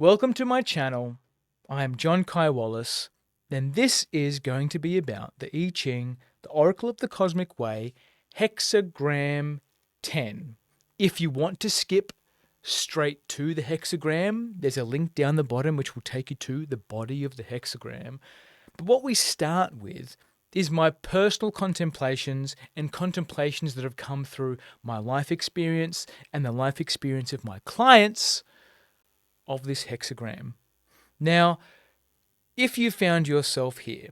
Welcome to my channel. I am John Kai Wallace, and this is going to be about the I Ching, the Oracle of the Cosmic Way, Hexagram 10. If you want to skip straight to the hexagram, there's a link down the bottom which will take you to the body of the hexagram. But what we start with is my personal contemplations and contemplations that have come through my life experience and the life experience of my clients of this hexagram. Now, if you found yourself here,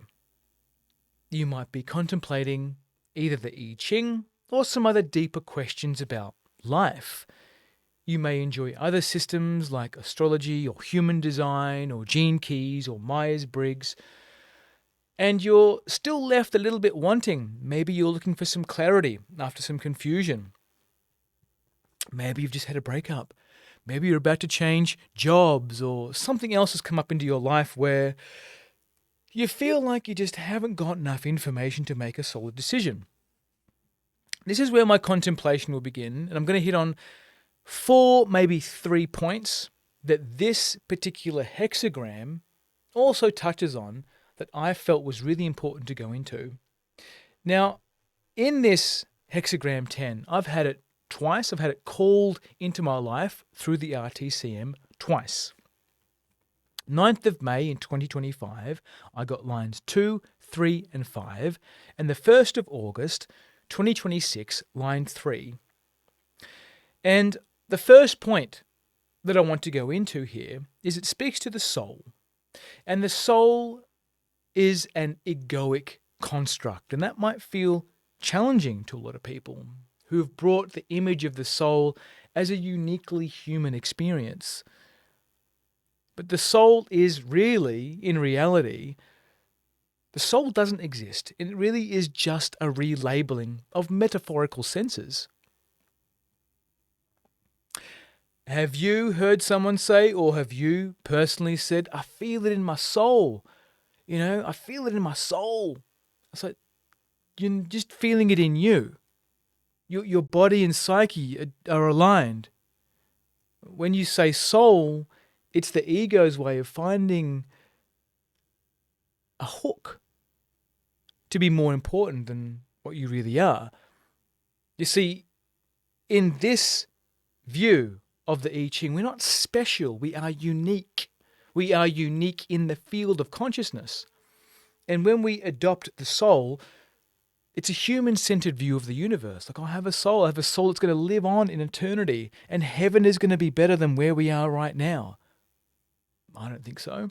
you might be contemplating either the I Ching or some other deeper questions about life. You may enjoy other systems like astrology or human design or gene keys or Myers-Briggs, and you're still left a little bit wanting. Maybe you're looking for some clarity after some confusion. Maybe you've just had a breakup. Maybe you're about to change jobs or something else has come up into your life where you feel like you just haven't got enough information to make a solid decision. This is where my contemplation will begin, and I'm going to hit on 4, maybe 3 points that this particular hexagram also touches on that I felt was really important to go into. Now, in this hexagram 10, I've had it twice. I've had it called into my life through the RTCM twice. 9th of May in 2025, I got lines 2, 3, and 5, and the 1st of August 2026, line 3. And the first point that I want to go into here is it speaks to the soul. And the soul is an egoic construct, and that might feel challenging to a lot of people who have brought the image of the soul as a uniquely human experience. But the soul is really, in reality, the soul doesn't exist. It really is just a relabeling of metaphorical senses. Have you heard someone say, or have you personally said, I feel it in my soul? I feel it in my soul. It's like, you're just feeling it in you. Your body and psyche are aligned. When you say soul, it's the ego's way of finding a hook to be more important than what you really are. You see, in this view of the I Ching, we're not special, we are unique. We are unique in the field of consciousness. And when we adopt the soul, it's a human-centered view of the universe. Like, I have a soul that's going to live on in eternity, and heaven is going to be better than where we are right now. I don't think so.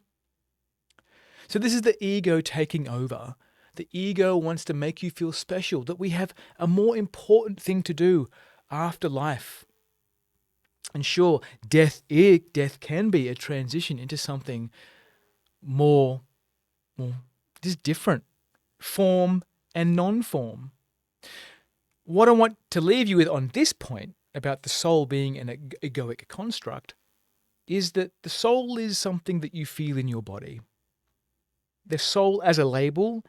So this is the ego taking over. The ego wants to make you feel special, that we have a more important thing to do after life. And sure, death can be a transition into something more just different, form and non-form. What I want to leave you with on this point about the soul being an egoic construct is that the soul is something that you feel in your body. The soul as a label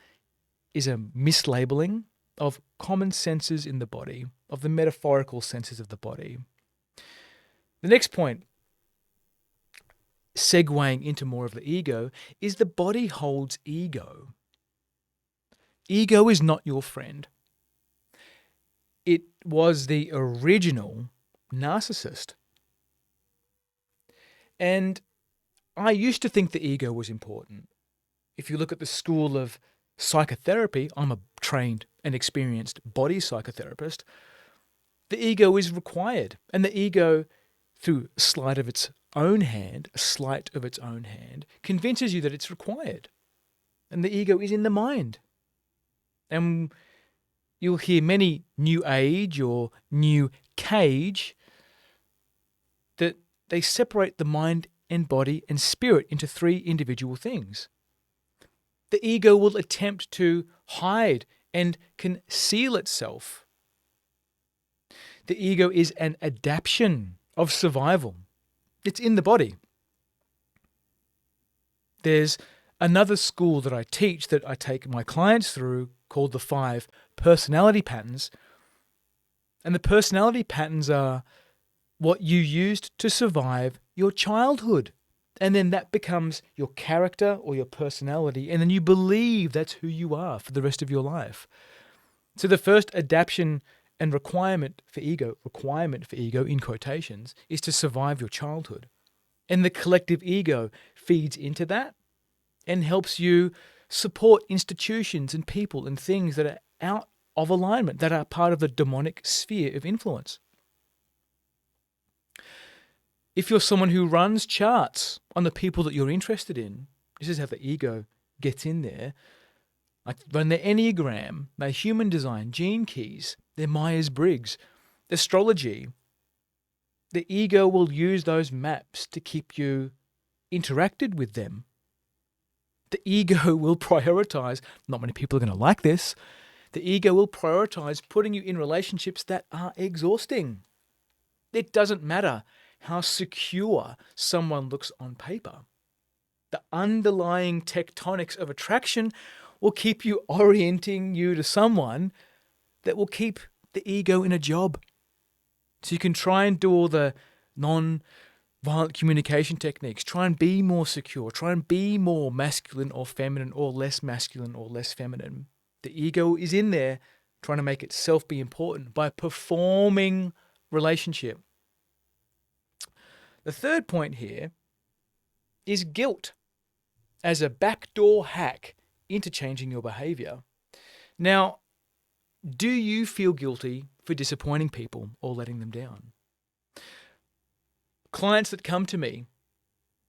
is a mislabeling of common senses in the body, of the metaphorical senses of the body. The next point, segueing into more of the ego, is the body holds ego. Ego is not your friend. It was the original narcissist. And I used to think the ego was important. If you look at the school of psychotherapy, I'm a trained and experienced body psychotherapist, the ego is required. And the ego, through a sleight of its own hand, convinces you that it's required. And the ego is in the mind. And you'll hear many new age or new cage that they separate the mind and body and spirit into 3 individual things. The ego will attempt to hide and conceal itself. The ego is an adaptation of survival. It's in the body. There's another school that I teach that I take my clients through called the 5 personality patterns. And the personality patterns are what you used to survive your childhood. And then that becomes your character or your personality, and then you believe that's who you are for the rest of your life. So the first adaptation and requirement for ego in quotations, is to survive your childhood. And the collective ego feeds into that and helps you support institutions and people and things that are out of alignment, that are part of the demonic sphere of influence. If you're someone who runs charts on the people that you're interested in, this is how the ego gets in there. Like run their Enneagram, their human design, gene keys, their Myers-Briggs, astrology. The ego will use those maps to keep you interacted with them. The ego will prioritize, not many people are going to like this, the ego will prioritize putting you in relationships that are exhausting. It doesn't matter how secure someone looks on paper. The underlying tectonics of attraction will keep you orienting you to someone that will keep the ego in a job. So you can try and do all the non-violent communication techniques. Try and be more secure. Try and be more masculine or feminine, or less masculine or less feminine. The ego is in there trying to make itself be important by performing relationship. The third point here is guilt as a backdoor hack into changing your behavior. Now, do you feel guilty for disappointing people or letting them down? Clients that come to me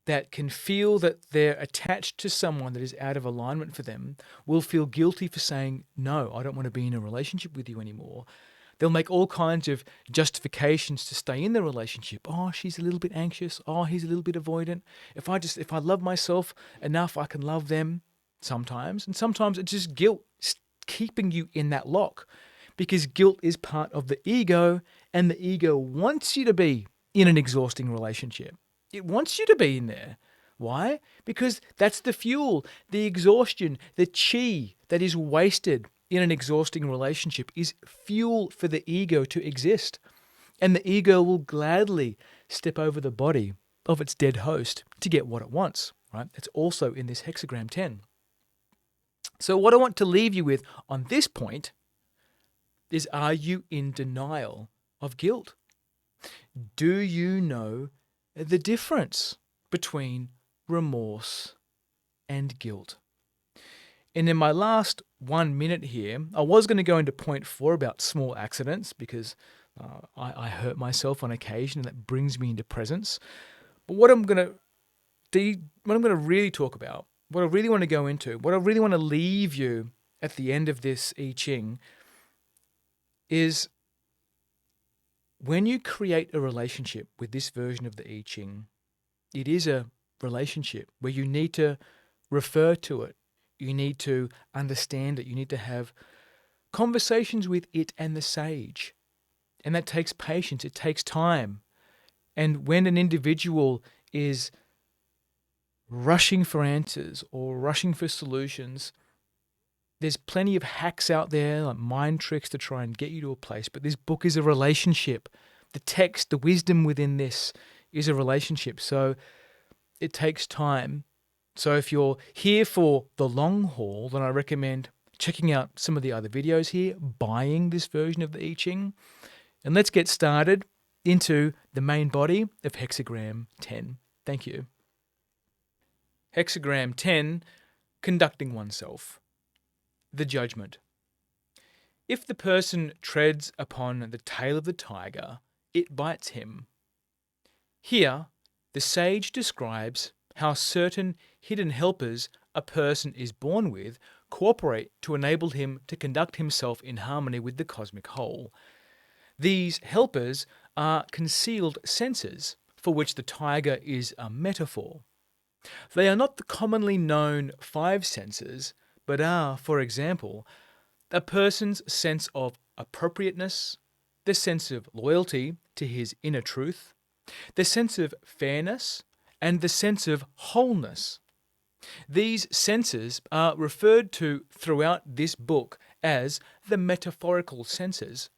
that can feel that they're attached to someone that is out of alignment for them will feel guilty for saying, no, I don't want to be in a relationship with you anymore. They'll make all kinds of justifications to stay in the relationship. Oh, she's a little bit anxious. Oh, he's a little bit avoidant. If I love myself enough, I can love them sometimes. And sometimes it's just guilt keeping you in that lock, because guilt is part of the ego, and the ego wants you to be in an exhausting relationship. It wants you to be in there. Why? Because that's the fuel, the exhaustion, the chi that is wasted in an exhausting relationship is fuel for the ego to exist. And the ego will gladly step over the body of its dead host to get what it wants, right? That's also in this Hexagram 10. So what I want to leave you with on this point is, are you in denial of guilt? Do you know the difference between remorse and guilt? And in my last 1 minute here, I was going to go into point 4 about small accidents, because I hurt myself on occasion, and that brings me into presence. But what I'm going to really talk about, what I really want to go into, what I really want to leave you at the end of this I Ching is, when you create a relationship with this version of the I Ching, it is a relationship where you need to refer to it. You need to understand it. You need to have conversations with it and the sage. And that takes patience. It takes time. And when an individual is rushing for answers or rushing for solutions, there's plenty of hacks out there, like mind tricks, to try and get you to a place. But this book is a relationship. The text, the wisdom within this is a relationship. So it takes time. So if you're here for the long haul, then I recommend checking out some of the other videos here, buying this version of the I Ching. And let's get started into the main body of Hexagram 10. Thank you. Hexagram 10, conducting oneself. The judgment. If the person treads upon the tail of the tiger, it bites him. Here, the sage describes how certain hidden helpers a person is born with cooperate to enable him to conduct himself in harmony with the cosmic whole. These helpers are concealed senses, for which the tiger is a metaphor. They are not the commonly known 5 senses, but are, for example, a person's sense of appropriateness, the sense of loyalty to his inner truth, the sense of fairness, and the sense of wholeness. These senses are referred to throughout this book as the metaphorical senses.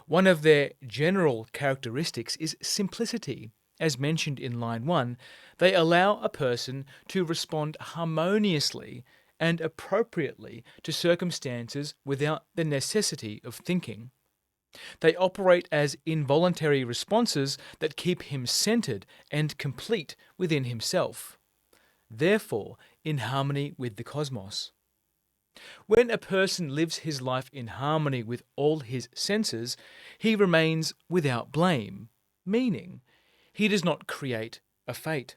One of their general characteristics is simplicity as mentioned in line 1, they allow a person to respond harmoniously and appropriately to circumstances without the necessity of thinking. They operate as involuntary responses that keep him centered and complete within himself, therefore in harmony with the cosmos. When a person lives his life in harmony with all his senses, he remains without blame, meaning he does not create a fate.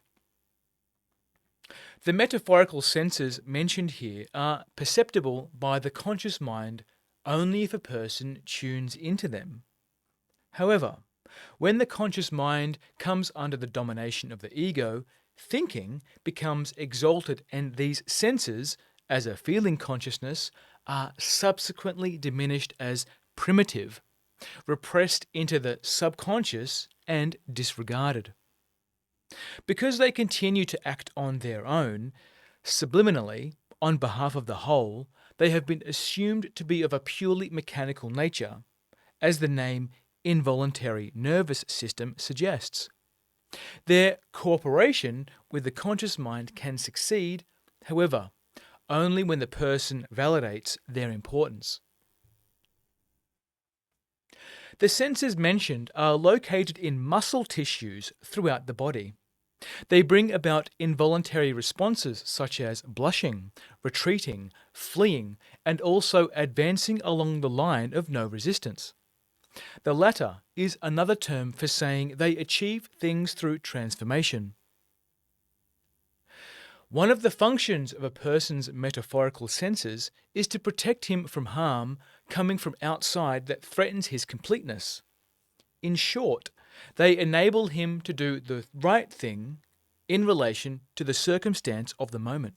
The metaphorical senses mentioned here are perceptible by the conscious mind only if a person tunes into them. However, when the conscious mind comes under the domination of the ego, thinking becomes exalted, and these senses, as a feeling consciousness, are subsequently diminished as primitive, repressed into the subconscious, and disregarded. Because they continue to act on their own, subliminally, on behalf of the whole, they have been assumed to be of a purely mechanical nature, as the name involuntary nervous system suggests. Their cooperation with the conscious mind can succeed, however, only when the person validates their importance. The senses mentioned are located in muscle tissues throughout the body. They bring about involuntary responses such as blushing, retreating, fleeing, and also advancing along the line of no resistance. The latter is another term for saying they achieve things through transformation. One of the functions of a person's metaphorical senses is to protect him from harm coming from outside that threatens his completeness. In short, they enable him to do the right thing in relation to the circumstance of the moment.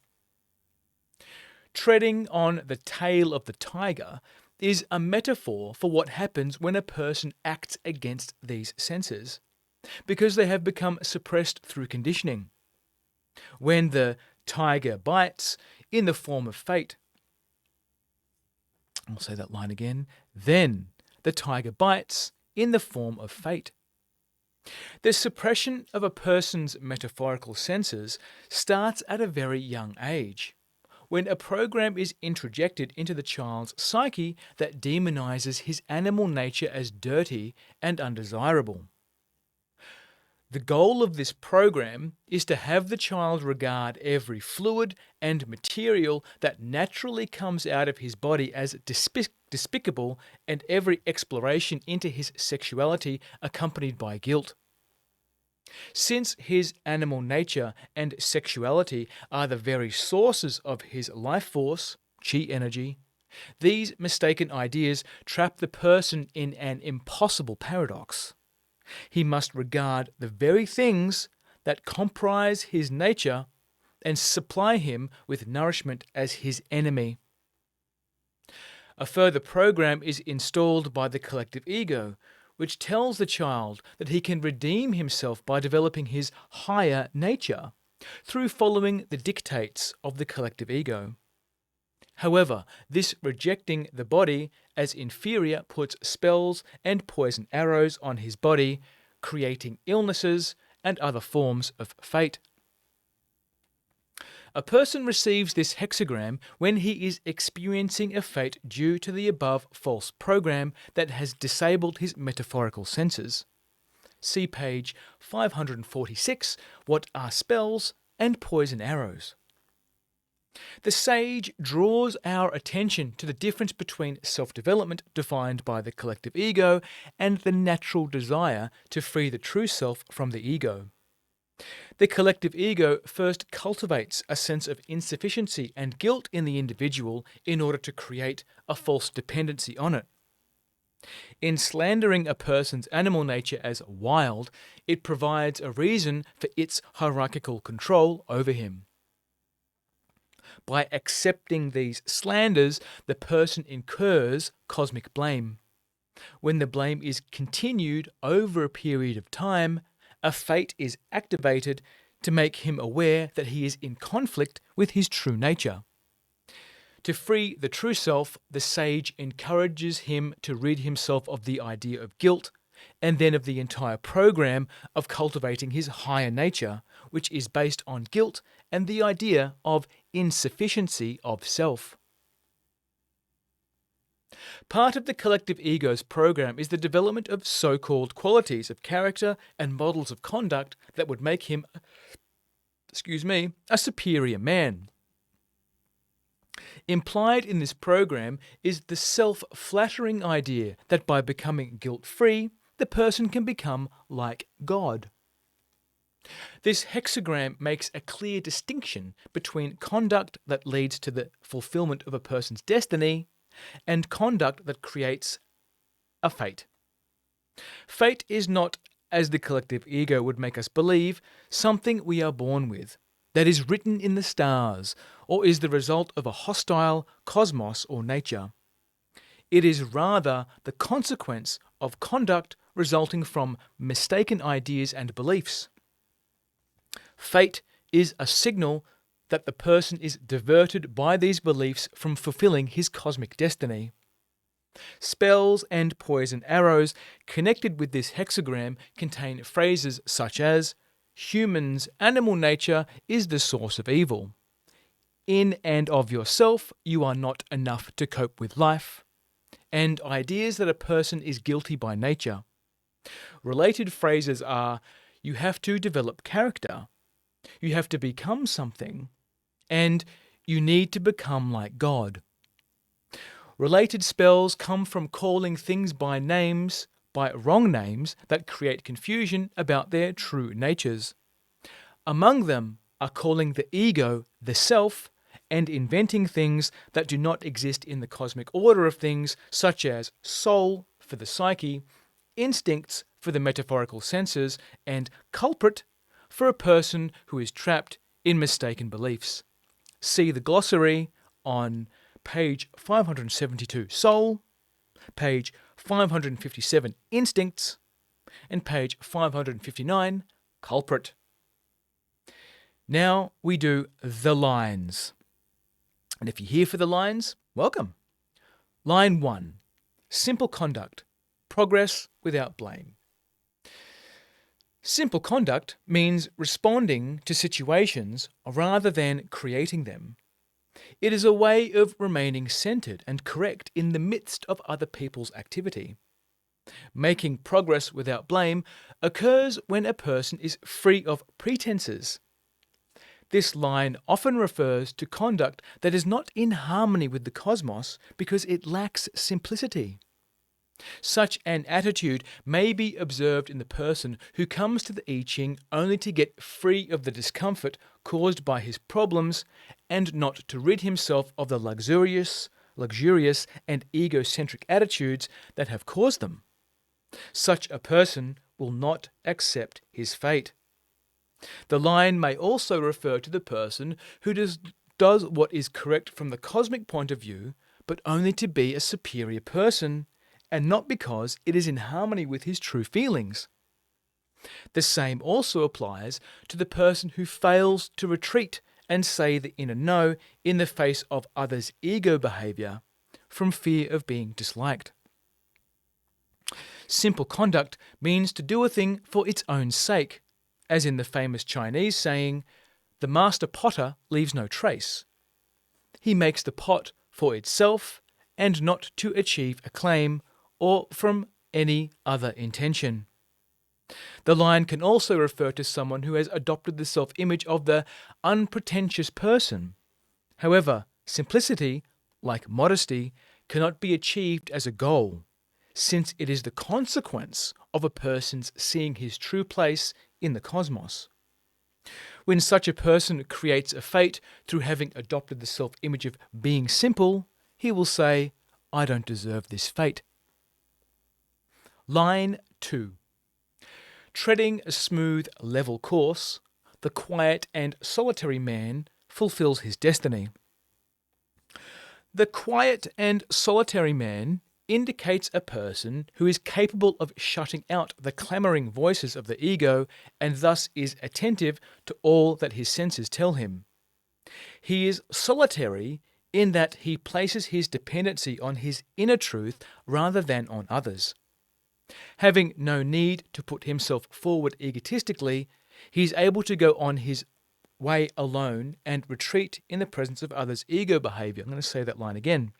Treading on the tail of the tiger is a metaphor for what happens when a person acts against these senses, because they have become suppressed through conditioning. When the tiger bites in the form of fate, I'll say that line again, then the tiger bites in the form of fate. The suppression of a person's metaphorical senses starts at a very young age, when a program is introjected into the child's psyche that demonizes his animal nature as dirty and undesirable. The goal of this program is to have the child regard every fluid and material that naturally comes out of his body as despicable, and every exploration into his sexuality accompanied by guilt. Since his animal nature and sexuality are the very sources of his life force, chi energy, these mistaken ideas trap the person in an impossible paradox. He must regard the very things that comprise his nature and supply him with nourishment as his enemy. A further program is installed by the collective ego, which tells the child that he can redeem himself by developing his higher nature through following the dictates of the collective ego. However, this rejecting the body as inferior puts spells and poison arrows on his body, creating illnesses and other forms of fate. A person receives this hexagram when he is experiencing a fate due to the above false program that has disabled his metaphorical senses. See page 546, What are spells and poison arrows? The sage draws our attention to the difference between self-development defined by the collective ego and the natural desire to free the true self from the ego. The collective ego first cultivates a sense of insufficiency and guilt in the individual in order to create a false dependency on it. In slandering a person's animal nature as wild, it provides a reason for its hierarchical control over him. By accepting these slanders, the person incurs cosmic blame. When the blame is continued over a period of time, a fate is activated to make him aware that he is in conflict with his true nature. To free the true self, the sage encourages him to rid himself of the idea of guilt and then of the entire program of cultivating his higher nature, which is based on guilt and the idea of insufficiency of self. Part of the collective ego's program is the development of so-called qualities of character and models of conduct that would make him, a superior man. Implied in this program is the self-flattering idea that by becoming guilt-free, the person can become like God. This hexagram makes a clear distinction between conduct that leads to the fulfillment of a person's destiny and conduct that creates a fate. Fate is not, as the collective ego would make us believe, something we are born with, that is written in the stars, or is the result of a hostile cosmos or nature. It is rather the consequence of conduct resulting from mistaken ideas and beliefs. Fate is a signal that the person is diverted by these beliefs from fulfilling his cosmic destiny. Spells and poison arrows connected with this hexagram contain phrases such as, "Humans' animal nature is the source of evil," "In and of yourself, you are not enough to cope with life," and ideas that a person is guilty by nature. Related phrases are, "You have to develop character," "You have to become something," and "You need to become like God." Related spells come from calling things by names, by wrong names that create confusion about their true natures. Among them are calling the ego the self and inventing things that do not exist in the cosmic order of things, such as soul for the psyche, instincts for the metaphorical senses, and culprit for a person who is trapped in mistaken beliefs. See the glossary on page 572, Soul, page 557, Instincts, and page 559, Culprit. Now we do the lines. And if you're here for the lines, welcome. Line 1. Simple conduct. Progress without blame. Simple conduct means responding to situations rather than creating them. It is a way of remaining centered and correct in the midst of other people's activity. Making progress without blame occurs when a person is free of pretenses. This line often refers to conduct that is not in harmony with the cosmos because it lacks simplicity. Such an attitude may be observed in the person who comes to the I Ching only to get free of the discomfort caused by his problems and not to rid himself of the luxurious and egocentric attitudes that have caused them. Such a person will not accept his fate. The line may also refer to the person who does what is correct from the cosmic point of view, but only to be a superior person, and not because it is in harmony with his true feelings. The same also applies to the person who fails to retreat and say the inner no in the face of others' ego behaviour, from fear of being disliked. Simple conduct means to do a thing for its own sake, as in the famous Chinese saying, "The master potter leaves no trace." He makes the pot for itself and not to achieve acclaim or from any other intention. The line can also refer to someone who has adopted the self-image of the unpretentious person. However, simplicity, like modesty, cannot be achieved as a goal, since it is the consequence of a person's seeing his true place in the cosmos. When such a person creates a fate through having adopted the self-image of being simple, he will say, "I don't deserve this fate." Line 2. Treading a smooth, level course, the quiet and solitary man fulfills his destiny. The quiet and solitary man indicates a person who is capable of shutting out the clamouring voices of the ego and thus is attentive to all that his senses tell him. He is solitary in that he places his dependency on his inner truth rather than on others. Having no need to put himself forward egotistically, he is able to go on his way alone and retreat in the presence of others' ego behaviour. I'm going to say that line again.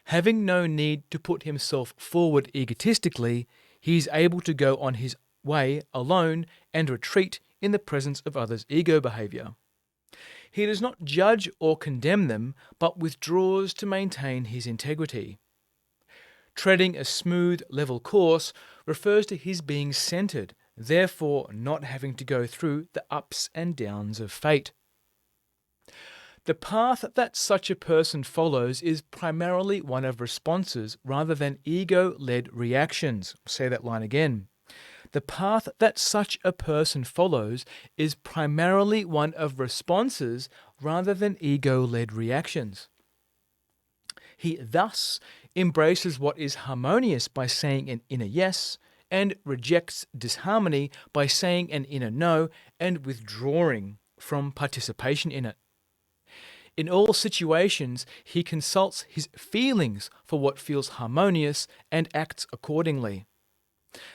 Having no need to put himself forward egotistically, he is able to go on his way alone and retreat in the presence of others' ego behaviour. He does not judge or condemn them, but withdraws to maintain his integrity. Treading a smooth, level course refers to his being centered, therefore not having to go through the ups and downs of fate. The path that such a person follows is primarily one of responses rather than ego-led reactions. Say that line again. The path that such a person follows is primarily one of responses rather than ego-led reactions. He thus embraces what is harmonious by saying an inner yes, and rejects disharmony by saying an inner no and withdrawing from participation in it. In all situations, he consults his feelings for what feels harmonious and acts accordingly.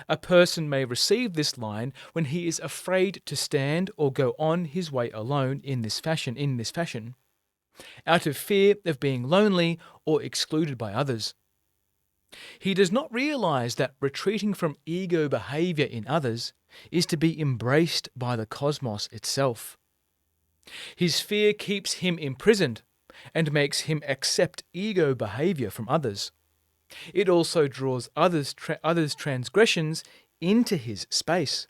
A person may receive this line when he is afraid to stand or go on his way alone in this fashion, out of fear of being lonely or excluded by others. He does not realize that retreating from ego behavior in others is to be embraced by the cosmos itself. His fear keeps him imprisoned and makes him accept ego behavior from others. It also draws others' transgressions into his space.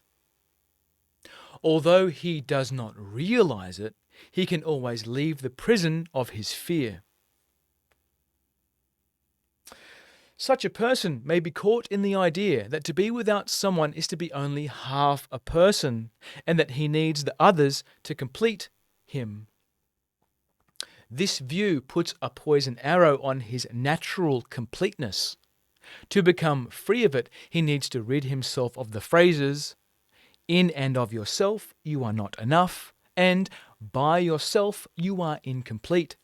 Although he does not realize it, he can always leave the prison of his fear. Such a person may be caught in the idea that to be without someone is to be only half a person, and that he needs the others to complete him. This view puts a poison arrow on his natural completeness. To become free of it, he needs to rid himself of the phrases, "in and of yourself you are not enough," and "by yourself you are incomplete."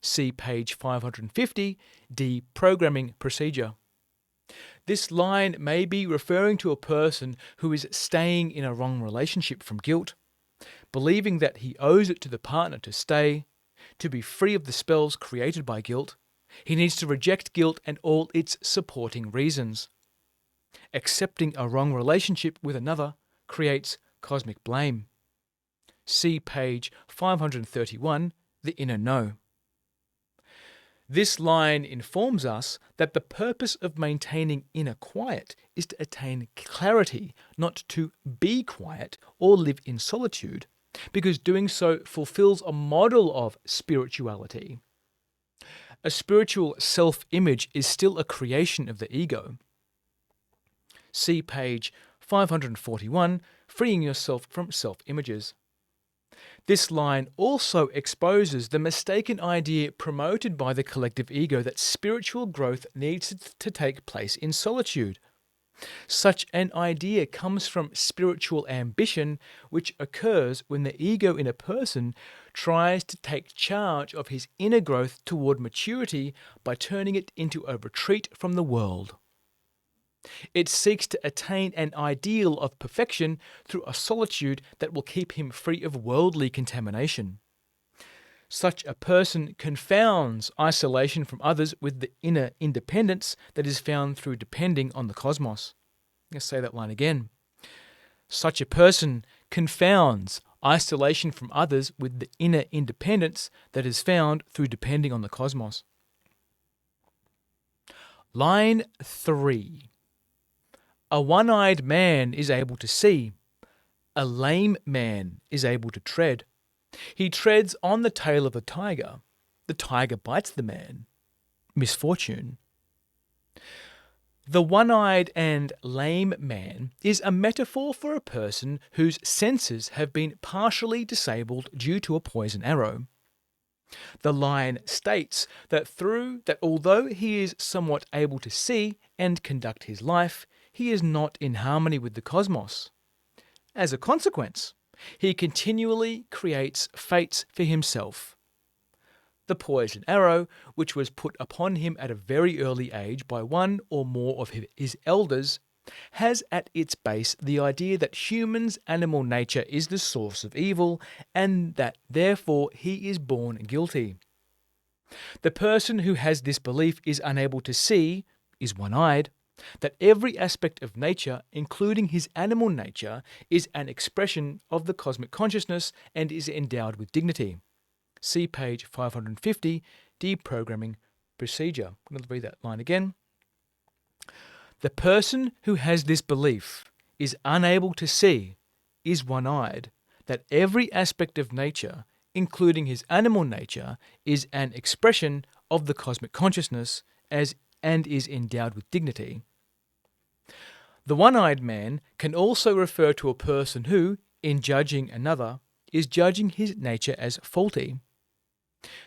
See page 550, Deprogramming Procedure. This line may be referring to a person who is staying in a wrong relationship from guilt, believing that he owes it to the partner to stay. To be free of the spells created by guilt, he needs to reject guilt and all its supporting reasons. Accepting a wrong relationship with another creates cosmic blame. See page 531, The Inner No. This line informs us that the purpose of maintaining inner quiet is to attain clarity, not to be quiet or live in solitude, because doing so fulfills a model of spirituality. A spiritual self-image is still a creation of the ego. See page 541, Freeing Yourself from Self-Images. This line also exposes the mistaken idea promoted by the collective ego that spiritual growth needs to take place in solitude. Such an idea comes from spiritual ambition, which occurs when the ego in a person tries to take charge of his inner growth toward maturity by turning it into a retreat from the world. It seeks to attain an ideal of perfection through a solitude that will keep him free of worldly contamination. Such a person confounds isolation from others with the inner independence that is found through depending on the cosmos. Let's say that line again. Such a person confounds isolation from others with the inner independence that is found through depending on the cosmos. Line 3. A one-eyed man is able to see. A lame man is able to tread. He treads on the tail of the tiger. The tiger bites the man. Misfortune. The one-eyed and lame man is a metaphor for a person whose senses have been partially disabled due to a poison arrow. The line states that although he is somewhat able to see and conduct his life, he is not in harmony with the cosmos. As a consequence, he continually creates fates for himself. The poison arrow, which was put upon him at a very early age by one or more of his elders, has at its base the idea that humans' animal nature is the source of evil and that therefore he is born guilty. The person who has this belief is unable to see, is one-eyed, that every aspect of nature, including his animal nature, is an expression of the cosmic consciousness and is endowed with dignity. See page 550, Deprogramming Procedure. I'm going to read that line again. The person who has this belief is unable to see, is one-eyed, that every aspect of nature, including his animal nature, is an expression of the cosmic consciousness and is endowed with dignity. The one-eyed man can also refer to a person who, in judging another, is judging his nature as faulty.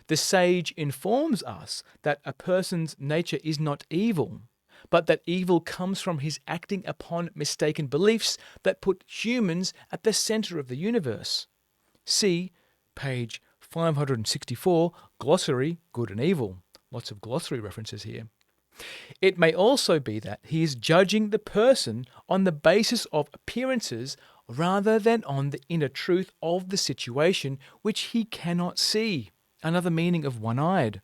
The sage informs us that a person's nature is not evil, but that evil comes from his acting upon mistaken beliefs that put humans at the center of the universe. See page 564, Glossary, Good and Evil. Lots of glossary references here. It may also be that he is judging the person on the basis of appearances rather than on the inner truth of the situation which he cannot see. Another meaning of one-eyed.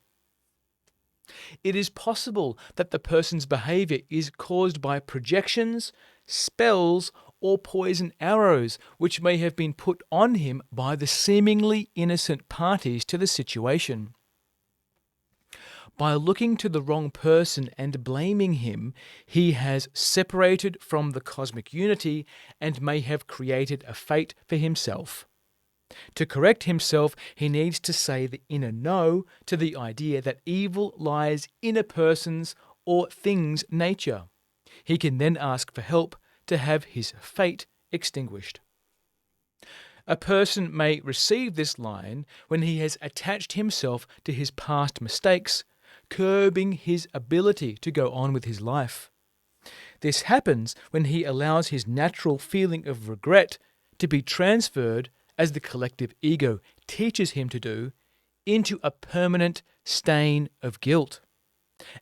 It is possible that the person's behavior is caused by projections, spells, or poison arrows which may have been put on him by the seemingly innocent parties to the situation. By looking to the wrong person and blaming him, he has separated from the cosmic unity and may have created a fate for himself. To correct himself, he needs to say the inner no to the idea that evil lies in a person's or thing's nature. He can then ask for help to have his fate extinguished. A person may receive this line when he has attached himself to his past mistakes, curbing his ability to go on with his life. This happens when he allows his natural feeling of regret to be transferred, as the collective ego teaches him to do, into a permanent stain of guilt,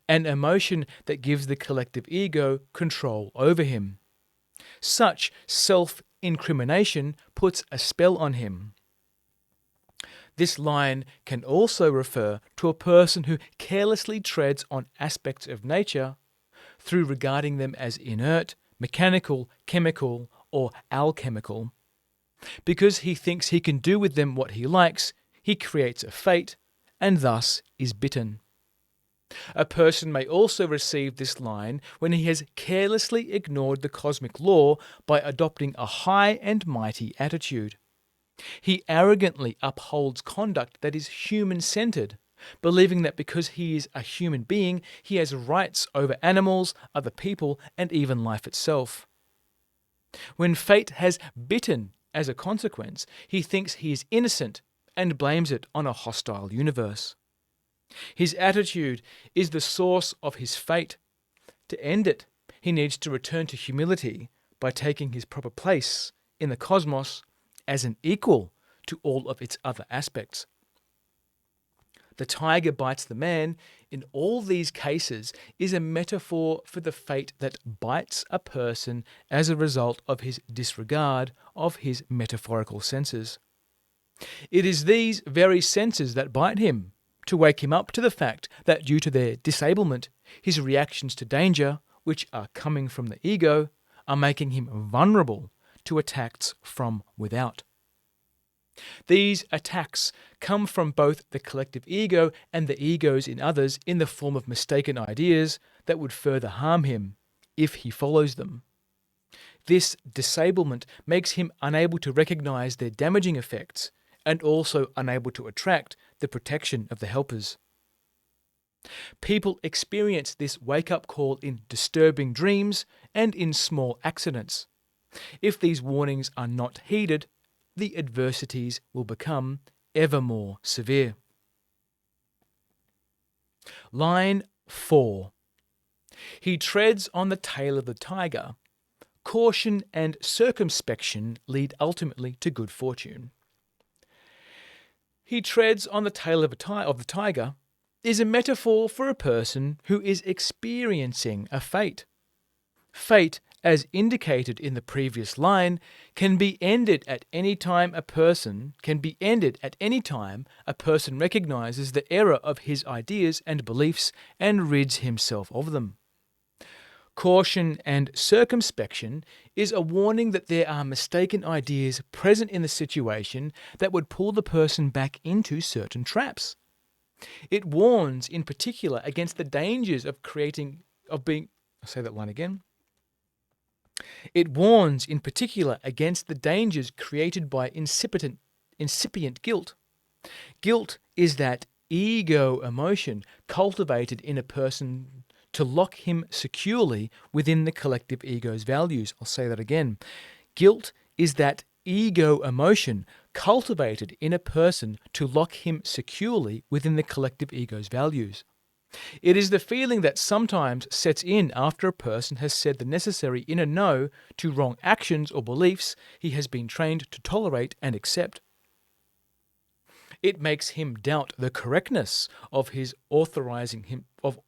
an emotion that gives the collective ego control over him. Such self-incrimination puts a spell on him. This line can also refer to a person who carelessly treads on aspects of nature through regarding them as inert, mechanical, chemical, or alchemical. Because he thinks he can do with them what he likes, he creates a fate and thus is bitten. A person may also receive this line when he has carelessly ignored the cosmic law by adopting a high and mighty attitude. He arrogantly upholds conduct that is human-centered, believing that because he is a human being, he has rights over animals, other people, and even life itself. When fate has bitten as a consequence, he thinks he is innocent and blames it on a hostile universe. His attitude is the source of his fate. To end it, he needs to return to humility by taking his proper place in the cosmos as an equal to all of its other aspects. The tiger bites the man in all these cases is a metaphor for the fate that bites a person as a result of his disregard of his metaphorical senses. It is these very senses that bite him, to wake him up to the fact that due to their disablement, his reactions to danger, which are coming from the ego, are making him vulnerable to attacks from without. These attacks come from both the collective ego and the egos in others in the form of mistaken ideas that would further harm him if he follows them. This disablement makes him unable to recognize their damaging effects and also unable to attract the protection of the helpers. People experience this wake-up call in disturbing dreams and in small accidents. If these warnings are not heeded, the adversities will become ever more severe. Line 4. He treads on the tail of the tiger. Caution and circumspection lead ultimately to good fortune. he treads on the tail of the tiger is a metaphor for a person who is experiencing a fate. Fate, as indicated in the previous line, can be ended at any time a person recognizes the error of his ideas and beliefs and rids himself of them. Caution and circumspection is a warning that there are mistaken ideas present in the situation that would pull the person back into certain traps. It warns in particular against the dangers I'll say that line again. It warns in particular against the dangers created by incipient guilt. Guilt is that ego emotion cultivated in a person to lock him securely within the collective ego's values. I'll say that again. Guilt is that ego emotion cultivated in a person to lock him securely within the collective ego's values. It is the feeling that sometimes sets in after a person has said the necessary inner no to wrong actions or beliefs he has been trained to tolerate and accept. It makes him doubt the correctness of his authorizing him of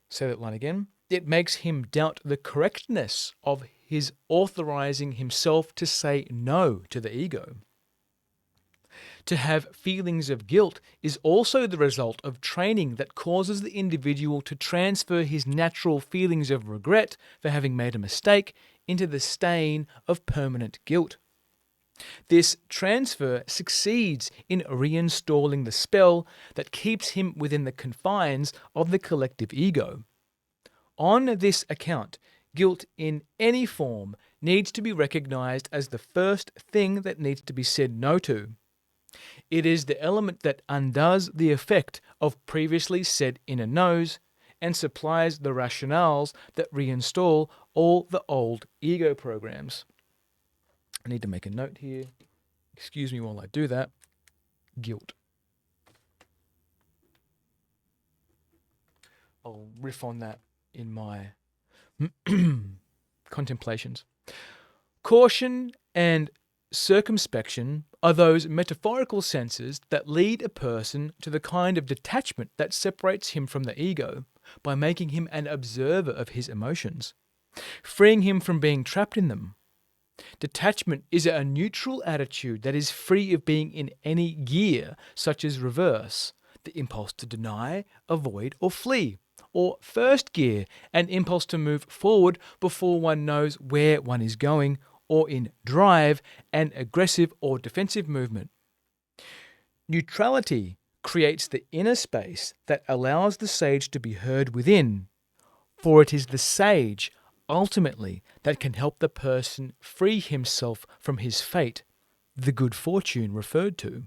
say that line again. It makes him doubt the correctness of his authorizing himself to say no to the ego. To have feelings of guilt is also the result of training that causes the individual to transfer his natural feelings of regret for having made a mistake into the stain of permanent guilt. This transfer succeeds in reinstalling the spell that keeps him within the confines of the collective ego. On this account, guilt in any form needs to be recognized as the first thing that needs to be said no to. It is the element that undoes the effect of previously said inner no's and supplies the rationales that reinstall all the old ego programs. I need to make a note here. Excuse me while I do that. Guilt. I'll riff on that in my contemplations. Caution and circumspection are those metaphorical senses that lead a person to the kind of detachment that separates him from the ego by making him an observer of his emotions, freeing him from being trapped in them. Detachment is a neutral attitude that is free of being in any gear, such as reverse, the impulse to deny, avoid, or flee, or first gear, an impulse to move forward before one knows where one is going, or in drive, an aggressive or defensive movement. Neutrality creates the inner space that allows the sage to be heard within, for it is the sage, ultimately, that can help the person free himself from his fate, the good fortune referred to.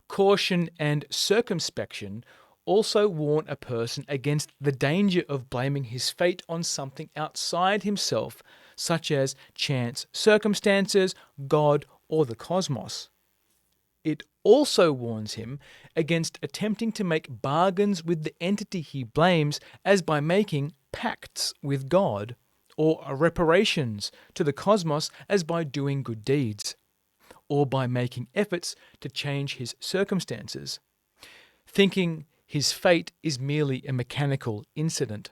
Caution and circumspection also warn a person against the danger of blaming his fate on something outside himself, such as chance circumstances, God, or the cosmos. It also warns him against attempting to make bargains with the entity he blames, as by making pacts with God, or reparations to the cosmos as by doing good deeds, or by making efforts to change his circumstances, thinking his fate is merely a mechanical incident.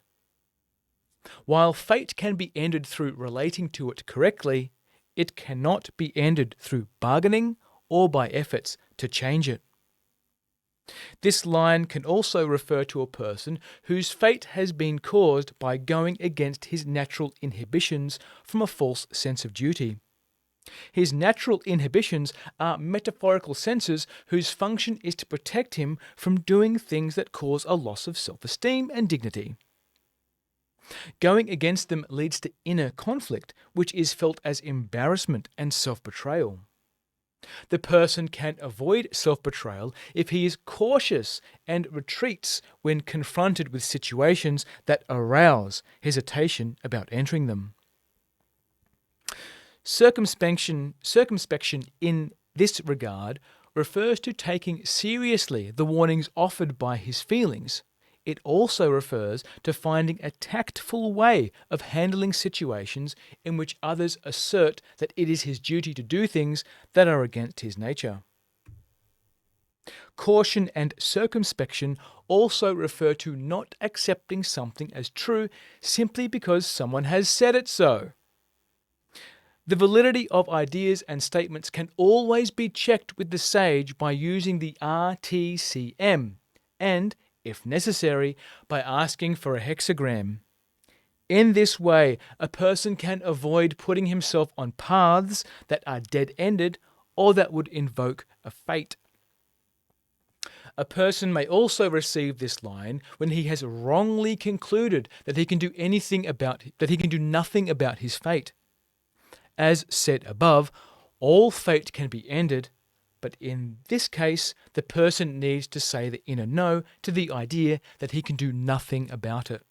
While fate can be ended through relating to it correctly, it cannot be ended through bargaining or by efforts to change it. This line can also refer to a person whose fate has been caused by going against his natural inhibitions from a false sense of duty. His natural inhibitions are metaphorical senses whose function is to protect him from doing things that cause a loss of self-esteem and dignity. Going against them leads to inner conflict, which is felt as embarrassment and self-betrayal. The person can avoid self-betrayal if he is cautious and retreats when confronted with situations that arouse hesitation about entering them. Circumspection in this regard refers to taking seriously the warnings offered by his feelings. It also refers to finding a tactful way of handling situations in which others assert that it is his duty to do things that are against his nature. Caution and circumspection also refer to not accepting something as true simply because someone has said it so. The validity of ideas and statements can always be checked with the sage by using the RTCM and, if necessary, by asking for a hexagram. In this way, a person can avoid putting himself on paths that are dead-ended or that would invoke a fate. A person may also receive this line when he has wrongly concluded that he can do nothing about his fate. As said above, all fate can be ended, but in this case, the person needs to say the inner no to the idea that he can do nothing about it.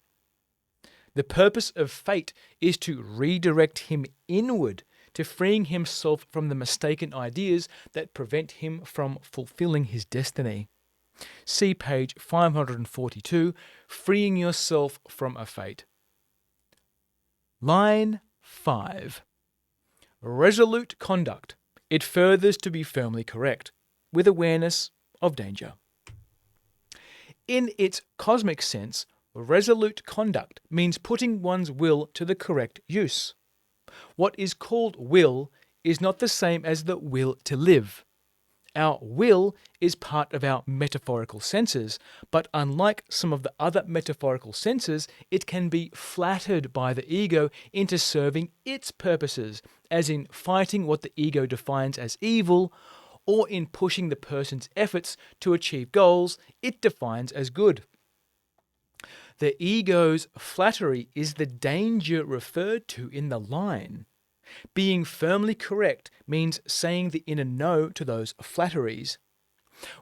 The purpose of fate is to redirect him inward, to freeing himself from the mistaken ideas that prevent him from fulfilling his destiny. See page 542, Freeing Yourself from a Fate. Line 5. Resolute conduct. It furthers to be firmly correct, with awareness of danger. In its cosmic sense, resolute conduct means putting one's will to the correct use. What is called will is not the same as the will to live. Our will is part of our metaphorical senses, but unlike some of the other metaphorical senses, it can be flattered by the ego into serving its purposes, as in fighting what the ego defines as evil, or in pushing the person's efforts to achieve goals it defines as good. The ego's flattery is the danger referred to in the line. Being firmly correct means saying the inner no to those flatteries.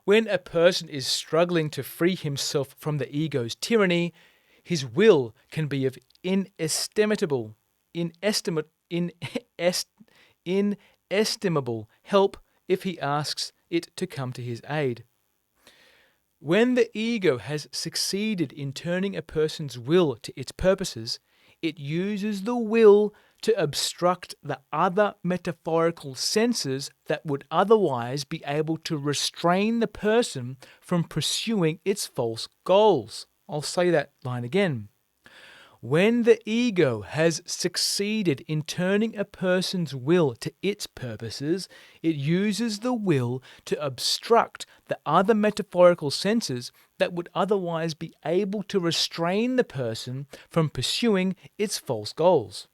When a person is struggling to free himself from the ego's tyranny, his will can be of inestimable help if he asks it to come to his aid. When the ego has succeeded in turning a person's will to its purposes, it uses the will to obstruct the other metaphorical senses that would otherwise be able to restrain the person from pursuing its false goals. I'll say that line again. When the ego has succeeded in turning a person's will to its purposes, it uses the will to obstruct the other metaphorical senses that would otherwise be able to restrain the person from pursuing its false goals.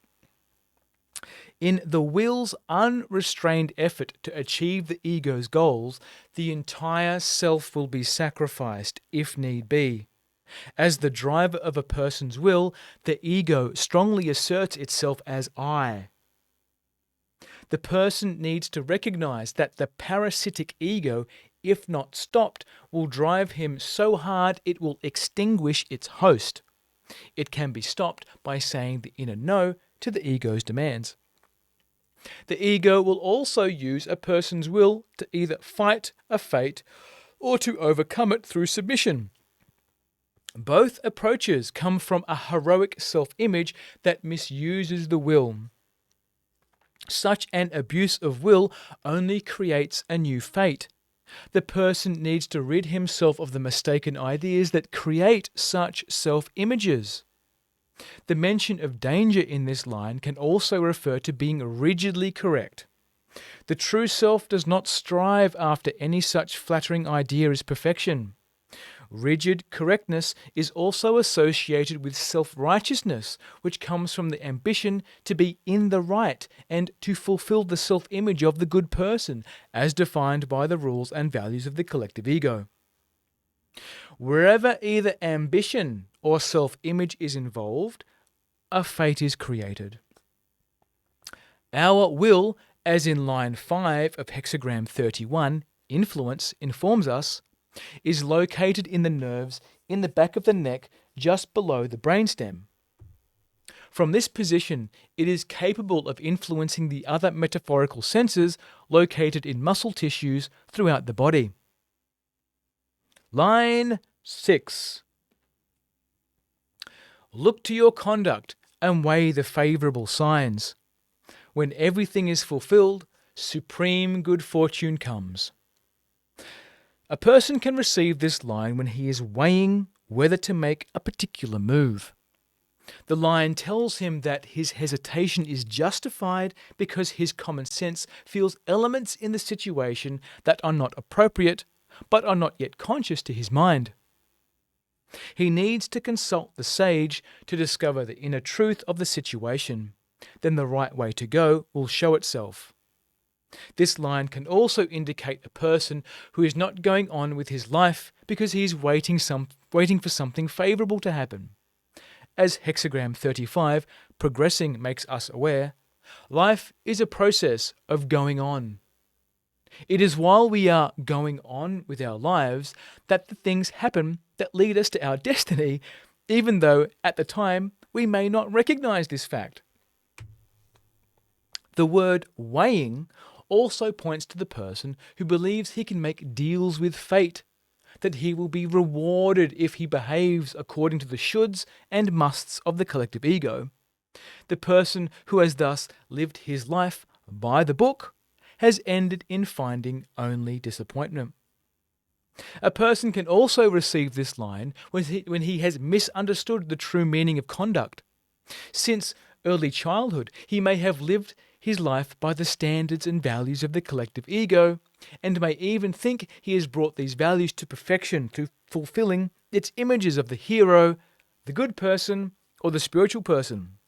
In the will's unrestrained effort to achieve the ego's goals, the entire self will be sacrificed if need be. As the driver of a person's will, the ego strongly asserts itself as I. The person needs to recognize that the parasitic ego, if not stopped, will drive him so hard it will extinguish its host. It can be stopped by saying the inner no to the ego's demands. The ego will also use a person's will to either fight a fate or to overcome it through submission. Both approaches come from a heroic self-image that misuses the will. Such an abuse of will only creates a new fate. The person needs to rid himself of the mistaken ideas that create such self-images. The mention of danger in this line can also refer to being rigidly correct. The true self does not strive after any such flattering idea as perfection. Rigid correctness is also associated with self-righteousness, which comes from the ambition to be in the right and to fulfill the self-image of the good person, as defined by the rules and values of the collective ego. Wherever either ambition or self-image is involved, a fate is created. Our will, as in line 5 of Hexagram 31, influence, informs us, is located in the nerves in the back of the neck just below the brainstem. From this position, it is capable of influencing the other metaphorical senses located in muscle tissues throughout the body. Line 6. Look to your conduct and weigh the favourable signs. When everything is fulfilled, supreme good fortune comes. A person can receive this line when he is weighing whether to make a particular move. The line tells him that his hesitation is justified because his common sense feels elements in the situation that are not appropriate, but are not yet conscious to his mind. He needs to consult the sage to discover the inner truth of the situation. Then the right way to go will show itself. This line can also indicate a person who is not going on with his life because he is waiting for something favourable to happen. As Hexagram 35, Progressing, makes us aware, life is a process of going on. It is while we are going on with our lives that the things happen that lead us to our destiny, even though at the time we may not recognise this fact. The word weighing also points to the person who believes he can make deals with fate, that he will be rewarded if he behaves according to the shoulds and musts of the collective ego. The person who has thus lived his life by the book has ended in finding only disappointment. A person can also receive this line when he has misunderstood the true meaning of conduct. Since early childhood, he may have lived his life by the standards and values of the collective ego, and may even think he has brought these values to perfection through fulfilling its images of the hero, the good person, or the spiritual person.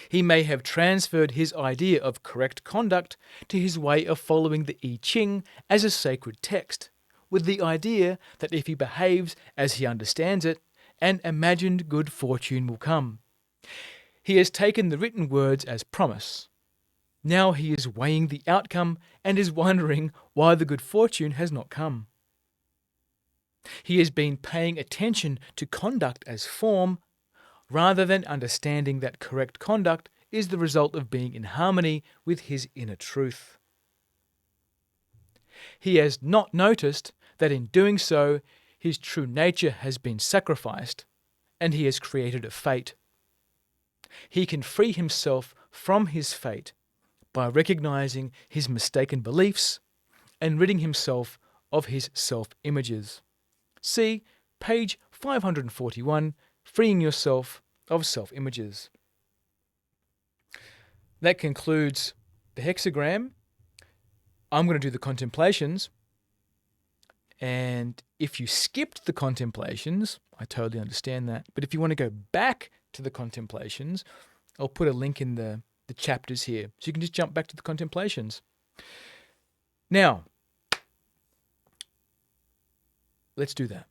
He may have transferred his idea of correct conduct to his way of following the I Ching as a sacred text, with the idea that if he behaves as he understands it, an imagined good fortune will come. He has taken the written words as promise. Now he is weighing the outcome and is wondering why the good fortune has not come. He has been paying attention to conduct as form, rather than understanding that correct conduct is the result of being in harmony with his inner truth. He has not noticed that in doing so, his true nature has been sacrificed, and he has created a fate. He can free himself from his fate by recognizing his mistaken beliefs and ridding himself of his self-images. See page 541, Freeing Yourself of Self-Images. That concludes the hexagram. I'm going to do the contemplations. And if you skipped the contemplations, I totally understand that. But if you want to go back to the contemplations, I'll put a link in the chapters here. So you can just jump back to the contemplations. Now, let's do that.